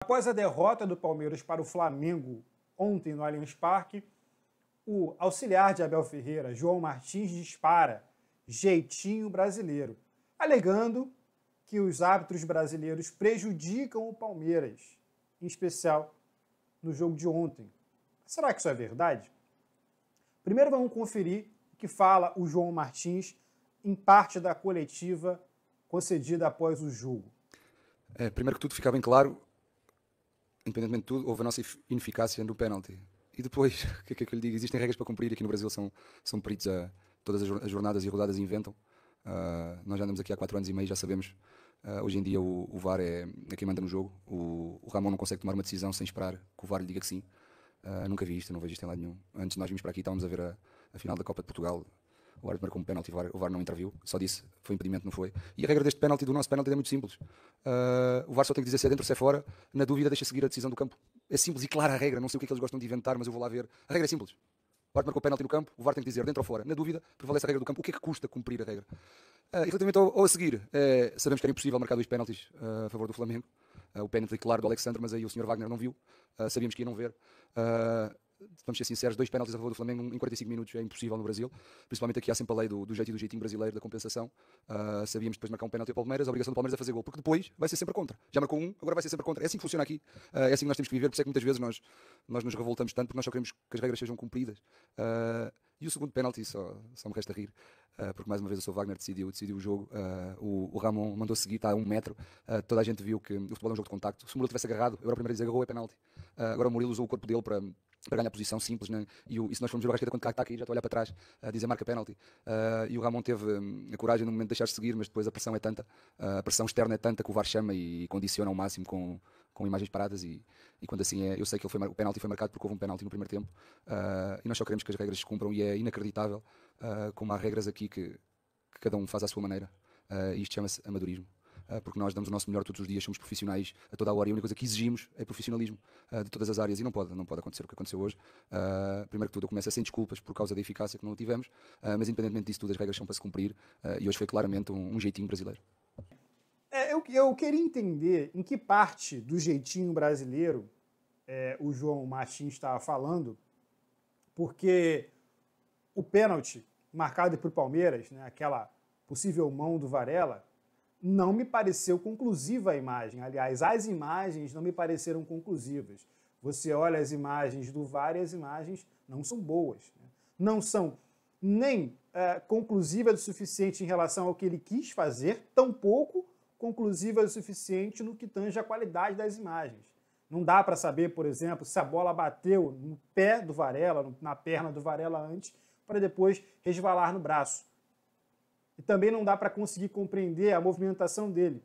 Após a derrota do Palmeiras para o Flamengo ontem no Allianz Parque, o auxiliar de Abel Ferreira, João Martins, dispara jeitinho brasileiro, alegando que os árbitros brasileiros prejudicam o Palmeiras, em especial no jogo de ontem. Será que isso é verdade? Primeiro vamos conferir o que fala o João Martins em parte da coletiva concedida após o jogo. Primeiro que tudo, ficar bem claro, independentemente de tudo, houve a nossa ineficácia no pênalti. E depois, o que é que eu lhe digo? Existem regras para cumprir, aqui no Brasil são peritos a todas as jornadas e rodadas inventam. Nós já andamos aqui há 4 anos e meio, já sabemos. Hoje em dia o VAR é quem manda no jogo. O Ramon não consegue tomar uma decisão sem esperar que o VAR lhe diga que sim. Nunca vi isto, não vejo isto em lado nenhum. Antes de nós virmos para aqui, estávamos a ver a final da Copa de Portugal. O árbitro marcou um pênalti, o VAR não interviu, só disse, foi impedimento, não foi. E a regra deste pênalti, do nosso pênalti, é muito simples. O VAR só tem que dizer se é dentro ou se é fora, na dúvida deixa seguir a decisão do campo. É simples e clara a regra, não sei o que é que eles gostam de inventar, mas eu vou lá ver. A regra é simples. O árbitro marcou pênalti no campo, o VAR tem que dizer dentro ou fora. Na dúvida, prevalece a regra do campo. O que é que custa cumprir a regra? E relativamente ao a seguir, sabemos que era impossível marcar 2 pênaltis a favor do Flamengo. O pênalti claro do Alexandre, mas aí o Sr. Wagner não viu. Sabíamos que ia não ver. Vamos ser sinceros, 2 pênaltis a favor do Flamengo em 45 minutos é impossível no Brasil, principalmente aqui há sempre a lei do jeito e do jeitinho brasileiro da compensação. Sabíamos depois de marcar um pênalti ao Palmeiras, a obrigação do Palmeiras é fazer gol, porque depois vai ser sempre contra. Já marcou um, agora vai ser sempre contra. É assim que funciona aqui, é assim que nós temos que viver, por isso é que muitas vezes nós nos revoltamos tanto, porque nós só queremos que as regras sejam cumpridas. E o segundo pênalti, só me resta rir, porque mais uma vez o Sr. Wagner decidiu o jogo. O Ramon mandou seguir, está a 1 metro. Toda a gente viu que o futebol é um jogo de contacto. Se o Murilo tivesse agarrado, eu era o primeiro a dizer agarrou, é penalti. Agora o Murilo usou o corpo dele para ganhar posição simples, né? E se nós formos ver o Arrascaeta quando está aqui, já estou a olhar para trás a dizer marca penalti. E o Ramon teve a coragem no momento de deixar-se seguir, mas depois a pressão é tanta, a pressão externa é tanta que o VAR chama e condiciona ao máximo com imagens paradas e quando assim é, eu sei que o penalti foi marcado porque houve um penalti no primeiro tempo, e nós só queremos que as regras se cumpram e é inacreditável como há regras aqui que cada um faz à sua maneira, e isto chama-se amadorismo. Porque nós damos o nosso melhor todos os dias, somos profissionais a toda a hora e a única coisa que exigimos é profissionalismo de todas as áreas e não pode acontecer o que aconteceu hoje. Primeiro que tudo, eu começo sem desculpas por causa da eficácia que não tivemos, mas independentemente disso tudo, as regras são para se cumprir e hoje foi claramente um jeitinho brasileiro. Eu queria entender em que parte do jeitinho brasileiro o João Martins estava falando, porque o pênalti marcado para o Palmeiras, né, aquela possível mão do Varela, não me pareceu conclusiva a imagem. Aliás, as imagens não me pareceram conclusivas. Você olha as imagens do VAR e as imagens não são boas. Né? Não são nem conclusivas o suficiente em relação ao que ele quis fazer, tampouco conclusivas o suficiente no que tange a qualidade das imagens. Não dá para saber, por exemplo, se a bola bateu no pé do Varela, na perna do Varela antes, para depois resvalar no braço. E também não dá para conseguir compreender a movimentação dele.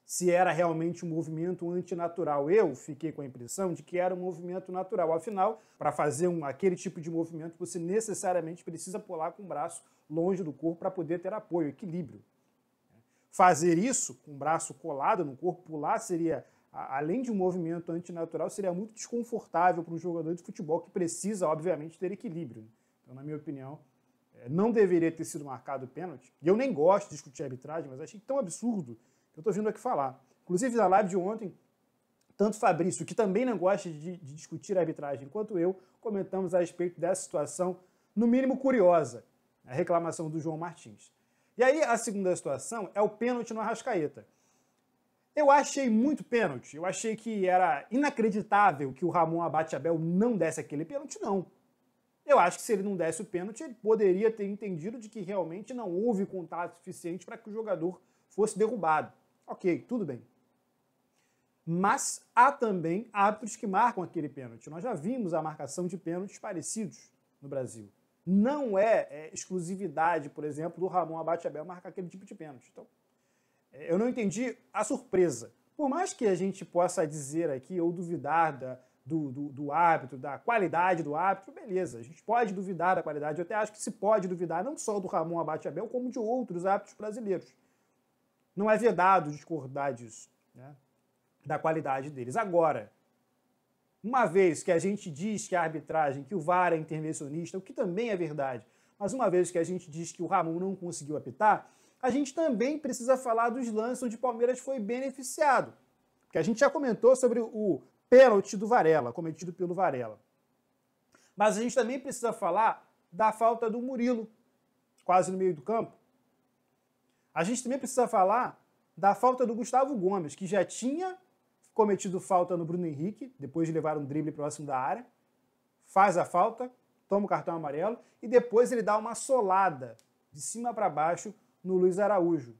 Se era realmente um movimento antinatural. Eu fiquei com a impressão de que era um movimento natural. Afinal, para fazer aquele tipo de movimento, você necessariamente precisa pular com o braço longe do corpo para poder ter apoio, equilíbrio. Fazer isso com o braço colado no corpo, pular, seria, além de um movimento antinatural, seria muito desconfortável para um jogador de futebol que precisa, obviamente, ter equilíbrio. Então, na minha opinião, não deveria ter sido marcado o pênalti. E eu nem gosto de discutir arbitragem, mas achei tão absurdo que eu estou vindo aqui falar. Inclusive, na live de ontem, tanto Fabrício, que também não gosta de discutir arbitragem, quanto eu, comentamos a respeito dessa situação, no mínimo curiosa, a reclamação do João Martins. E aí, a segunda situação é o pênalti no Arrascaeta. Eu achei muito pênalti. Eu achei que era inacreditável que o Ramon Abate-Abel não desse aquele pênalti, não. Eu acho que se ele não desse o pênalti, ele poderia ter entendido de que realmente não houve contato suficiente para que o jogador fosse derrubado. Ok, tudo bem. Mas há também árbitros que marcam aquele pênalti. Nós já vimos a marcação de pênaltis parecidos no Brasil. Não é exclusividade, por exemplo, do Ramon Abate-Abel marcar aquele tipo de pênalti. Então, eu não entendi a surpresa. Por mais que a gente possa dizer aqui ou duvidar do árbitro, da qualidade do árbitro, beleza, a gente pode duvidar da qualidade, eu até acho que se pode duvidar não só do Ramon Abate-Abel, como de outros árbitros brasileiros. Não é vedado discordar disso, né, da qualidade deles. Agora, uma vez que a gente diz que a arbitragem, que o VAR é intervencionista, o que também é verdade, mas uma vez que a gente diz que o Ramon não conseguiu apitar, a gente também precisa falar dos lances onde o Palmeiras foi beneficiado. Porque a gente já comentou sobre o pênalti do Varela, cometido pelo Varela. Mas a gente também precisa falar da falta do Murilo, quase no meio do campo. A gente também precisa falar da falta do Gustavo Gomes, que já tinha cometido falta no Bruno Henrique, depois de levar um drible próximo da área, faz a falta, toma o cartão amarelo, e depois ele dá uma solada de cima para baixo no Luiz Araújo.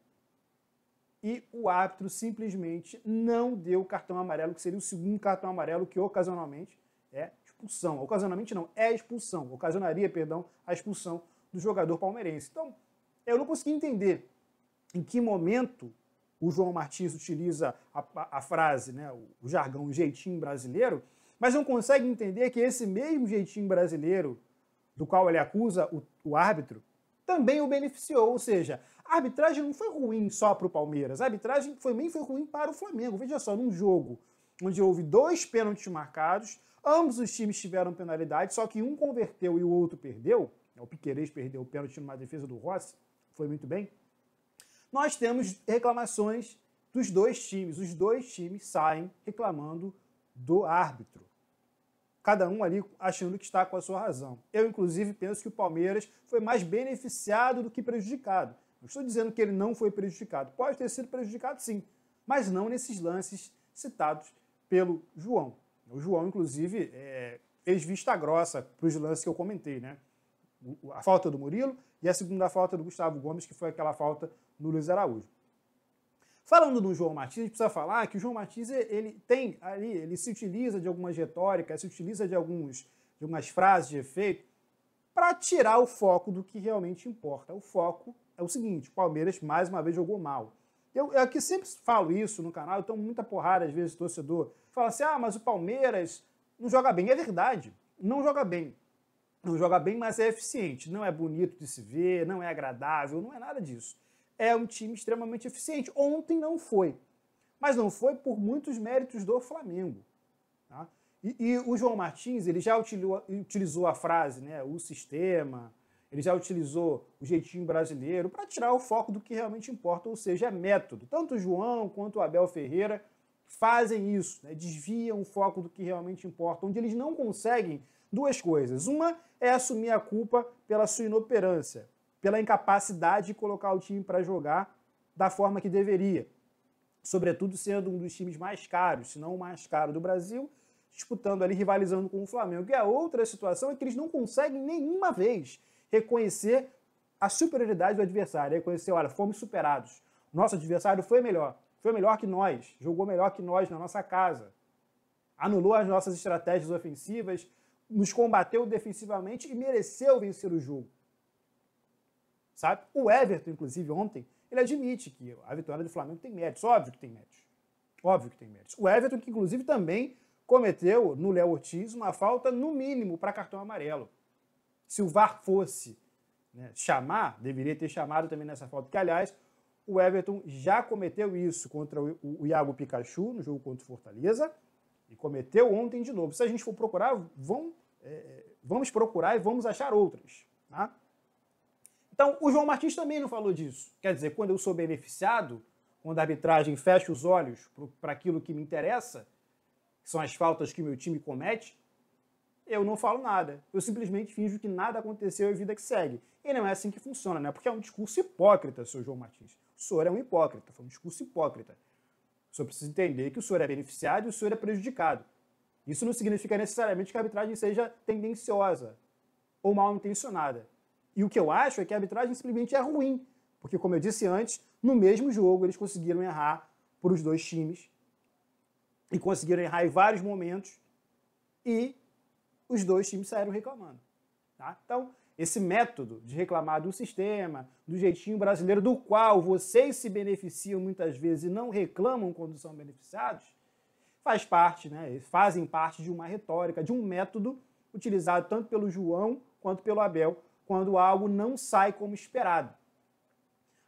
E o árbitro simplesmente não deu o cartão amarelo, que seria o segundo cartão amarelo, que ocasionalmente é expulsão. Ocasionalmente não, é expulsão. Ocasionaria, perdão, a expulsão do jogador palmeirense. Então, eu não consegui entender em que momento o João Martins utiliza a frase, né, o jargão, o jeitinho brasileiro, mas não consegue entender que esse mesmo jeitinho brasileiro do qual ele acusa o árbitro também o beneficiou. Ou seja, a arbitragem não foi ruim só para o Palmeiras, a arbitragem também foi ruim para o Flamengo. Veja só, num jogo onde houve 2 pênaltis marcados, ambos os times tiveram penalidade, só que um converteu e o outro perdeu, o Piquerez perdeu o pênalti numa defesa do Rossi, foi muito bem. Nós temos reclamações dos 2 times, os 2 times saem reclamando do árbitro. Cada um ali achando que está com a sua razão. Eu, inclusive, penso que o Palmeiras foi mais beneficiado do que prejudicado. Não estou dizendo que ele não foi prejudicado. Pode ter sido prejudicado, sim, mas não nesses lances citados pelo João. O João, inclusive, fez vista grossa para os lances que eu comentei, né? A falta do Murilo e a segunda falta do Gustavo Gomes, que foi aquela falta no Luiz Araújo. Falando do João Martins, a gente precisa falar que o João Martins ele se utiliza de algumas retóricas, se utiliza de algumas frases de efeito para tirar o foco do que realmente importa. O foco é o seguinte: o Palmeiras mais uma vez jogou mal. Eu aqui sempre falo isso no canal, eu tomo muita porrada às vezes, torcedor fala assim, mas o Palmeiras não joga bem. É verdade, não joga bem. Não joga bem, mas é eficiente. Não é bonito de se ver, não é agradável, não é nada disso. É um time extremamente eficiente. Ontem não foi. Mas não foi por muitos méritos do Flamengo. Tá? E o João Martins, ele já utilizou a frase, né, o sistema, ele já utilizou o jeitinho brasileiro para tirar o foco do que realmente importa, ou seja, é método. Tanto o João quanto o Abel Ferreira fazem isso, né, desviam o foco do que realmente importa, onde eles não conseguem 2 coisas. Uma é assumir a culpa pela sua inoperância, pela incapacidade de colocar o time para jogar da forma que deveria. Sobretudo sendo um dos times mais caros, se não o mais caro do Brasil, disputando ali, rivalizando com o Flamengo. E a outra situação é que eles não conseguem nenhuma vez reconhecer a superioridade do adversário, reconhecer, olha, fomos superados. Nosso adversário foi melhor que nós, jogou melhor que nós na nossa casa, anulou as nossas estratégias ofensivas, nos combateu defensivamente e mereceu vencer o jogo. Sabe? O Everton, inclusive, ontem, ele admite que a vitória do Flamengo tem méritos. Óbvio que tem méritos. Óbvio que tem méritos. O Everton, que inclusive também cometeu no Léo Ortiz uma falta, no mínimo, para cartão amarelo. Se o VAR fosse, né, chamar, deveria ter chamado também nessa falta, que, aliás, o Everton já cometeu isso contra o Iago Pikachu no jogo contra o Fortaleza e cometeu ontem de novo. Se a gente for procurar, vamos procurar e vamos achar outras. Tá? Então, o João Martins também não falou disso. Quer dizer, quando eu sou beneficiado, quando a arbitragem fecha os olhos para aquilo que me interessa, que são as faltas que o meu time comete, eu não falo nada. Eu simplesmente finjo que nada aconteceu e vida que segue. E não é assim que funciona, né? Porque é um discurso hipócrita, senhor João Martins. O senhor é um hipócrita, foi um discurso hipócrita. O senhor precisa entender que o senhor é beneficiado e o senhor é prejudicado. Isso não significa necessariamente que a arbitragem seja tendenciosa ou mal intencionada. E o que eu acho é que a arbitragem simplesmente é ruim. Porque, como eu disse antes, no mesmo jogo eles conseguiram errar por os 2 times. E conseguiram errar em vários momentos. E os 2 times saíram reclamando. Tá? Então, esse método de reclamar do sistema, do jeitinho brasileiro, do qual vocês se beneficiam muitas vezes e não reclamam quando são beneficiados, faz parte, né? Fazem parte de uma retórica, de um método utilizado tanto pelo João quanto pelo Abel, quando algo não sai como esperado.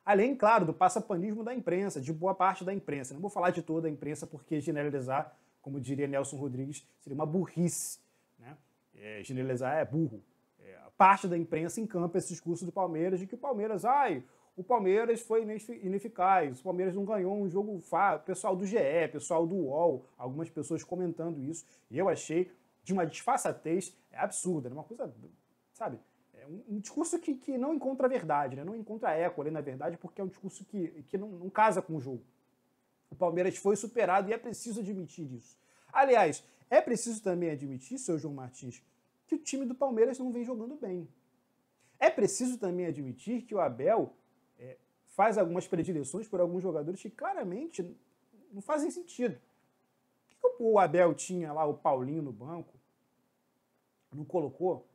Além, claro, do passapanismo da imprensa, de boa parte da imprensa. Não vou falar de toda a imprensa, porque generalizar, como diria Nelson Rodrigues, seria uma burrice. Né? Generalizar é burro. Parte da imprensa encampa esse discurso do Palmeiras, de que o Palmeiras, o Palmeiras foi ineficaz, o Palmeiras não ganhou um jogo fácil. Pessoal do GE, pessoal do UOL, algumas pessoas comentando isso, e eu achei de uma desfaçatez absurda, uma coisa, sabe, um discurso que não encontra a verdade, né? Não encontra eco ali na verdade, porque é um discurso que não casa com o jogo. O Palmeiras foi superado e é preciso admitir isso. Aliás, é preciso também admitir, seu João Martins, que o time do Palmeiras não vem jogando bem. É preciso também admitir que o Abel faz algumas predileções por alguns jogadores que claramente não fazem sentido. Por que o Abel tinha lá o Paulinho no banco? Não colocou?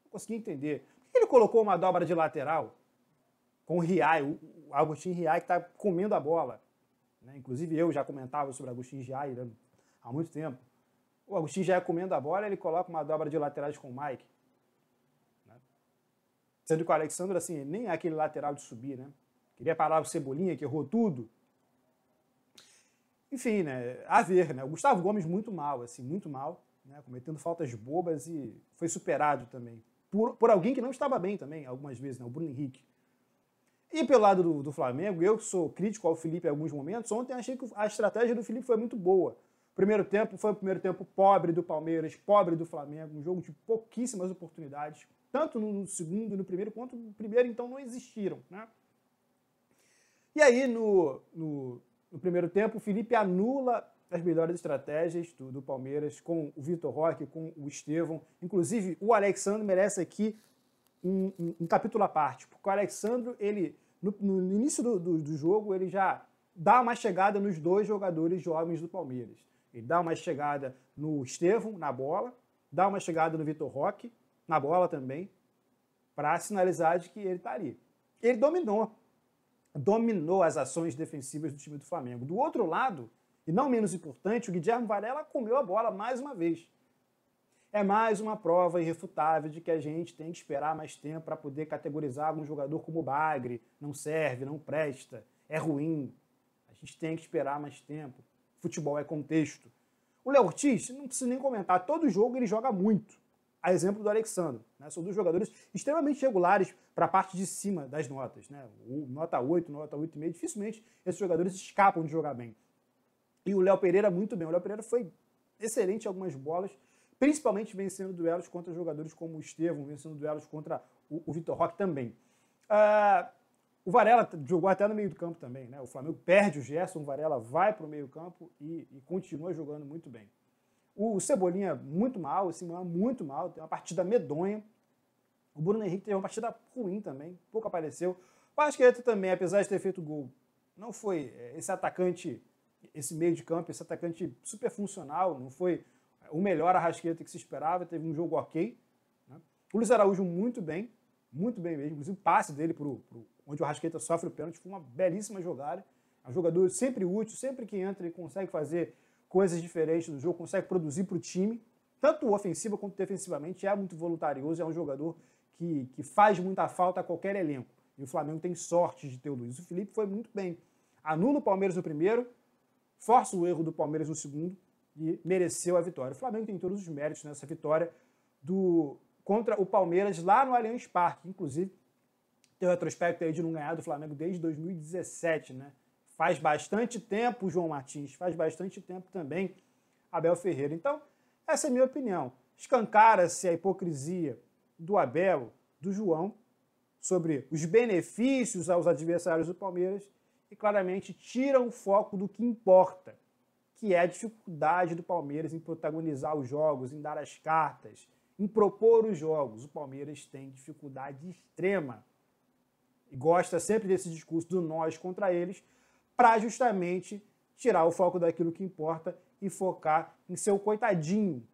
Não consegui entender. Por que ele colocou uma dobra de lateral com o Riai, o Agustin Riai, que está comendo a bola? Né? Inclusive eu já comentava sobre o Agustin Riai, né, há muito tempo. O Agustin Riai comendo a bola, ele coloca uma dobra de laterais com o Mike. Né? Sendo que o Alexandre, assim, nem é aquele lateral de subir, né? Queria parar o Cebolinha, que errou tudo. Enfim, né? A ver, né? O Gustavo Gomes muito mal, assim, muito mal, né? Cometendo faltas bobas e foi superado também. Por alguém que não estava bem também, algumas vezes, né? O Bruno Henrique. E pelo lado do Flamengo, eu que sou crítico ao Felipe em alguns momentos, ontem achei que a estratégia do Felipe foi muito boa. Primeiro tempo foi o primeiro tempo pobre do Palmeiras, pobre do Flamengo, um jogo de pouquíssimas oportunidades, tanto no segundo e no primeiro, quanto no primeiro, então não existiram, né? E aí, no primeiro tempo, o Felipe anula as melhores estratégias do Palmeiras com o Vitor Roque, com o Estevão. Inclusive, o Alexandre merece aqui um capítulo à parte, porque o Alexandre, ele, no início do jogo, ele já dá uma chegada nos dois jogadores jovens do Palmeiras. Ele dá uma chegada no Estevão, na bola, dá uma chegada no Vitor Roque, na bola também, para sinalizar de que ele está ali. Ele dominou as ações defensivas do time do Flamengo. Do outro lado, e não menos importante, o Guilherme Varela comeu a bola mais uma vez. É mais uma prova irrefutável de que a gente tem que esperar mais tempo para poder categorizar um jogador como o Bagre. Não serve, não presta, é ruim. A gente tem que esperar mais tempo. Futebol é contexto. O Léo Ortiz, não preciso nem comentar, todo jogo ele joga muito. A exemplo do Alexandre. Né? São dois jogadores extremamente regulares para a parte de cima das notas. Né? Nota 8, nota 8,5. Dificilmente esses jogadores escapam de jogar bem. E o Léo Pereira muito bem. O Léo Pereira foi excelente em algumas bolas, principalmente vencendo duelos contra jogadores como o Estevão, vencendo duelos contra o Vitor Roque também. O Varela jogou até no meio do campo também. Né? O Flamengo perde o Gerson, o Varela vai para o meio campo e continua jogando muito bem. O Cebolinha muito mal, muito mal, tem uma partida medonha. O Bruno Henrique teve uma partida ruim também, pouco apareceu. O Arrascaeta também, apesar de ter feito gol, não foi esse atacante, esse meio de campo, esse atacante super funcional, não foi o melhor Arrascaeta que se esperava, teve um jogo ok. Né? O Luiz Araújo muito bem mesmo, inclusive o passe dele onde o Arrascaeta sofre o pênalti, foi uma belíssima jogada. É um jogador sempre útil, sempre que entra ele consegue fazer coisas diferentes no jogo, consegue produzir para o time, tanto ofensiva quanto defensivamente, é muito voluntarioso, é um jogador que faz muita falta a qualquer elenco. E o Flamengo tem sorte de ter o Luiz. O Felipe foi muito bem. Anula o Palmeiras no primeiro, força o erro do Palmeiras no segundo e mereceu a vitória. O Flamengo tem todos os méritos nessa vitória contra o Palmeiras lá no Allianz Parque. Inclusive, tem o retrospecto aí de não ganhar do Flamengo desde 2017, né? Faz bastante tempo, João Martins, faz bastante tempo também, Abel Ferreira. Então, essa é a minha opinião. Escancara-se a hipocrisia do Abel, do João, sobre os benefícios aos adversários do Palmeiras e claramente tiram o foco do que importa, que é a dificuldade do Palmeiras em protagonizar os jogos, em dar as cartas, em propor os jogos. O Palmeiras tem dificuldade extrema e gosta sempre desse discurso do nós contra eles, para justamente tirar o foco daquilo que importa e focar em seu coitadinho,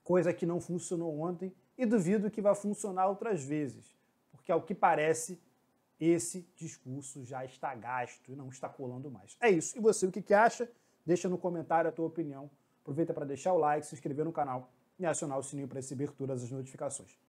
coisa que não funcionou ontem e duvido que vai funcionar outras vezes, porque ao que parece, esse discurso já está gasto e não está colando mais. É isso. E você, o que acha? Deixa no comentário a tua opinião. Aproveita para deixar o like, se inscrever no canal e acionar o sininho para receber todas as notificações.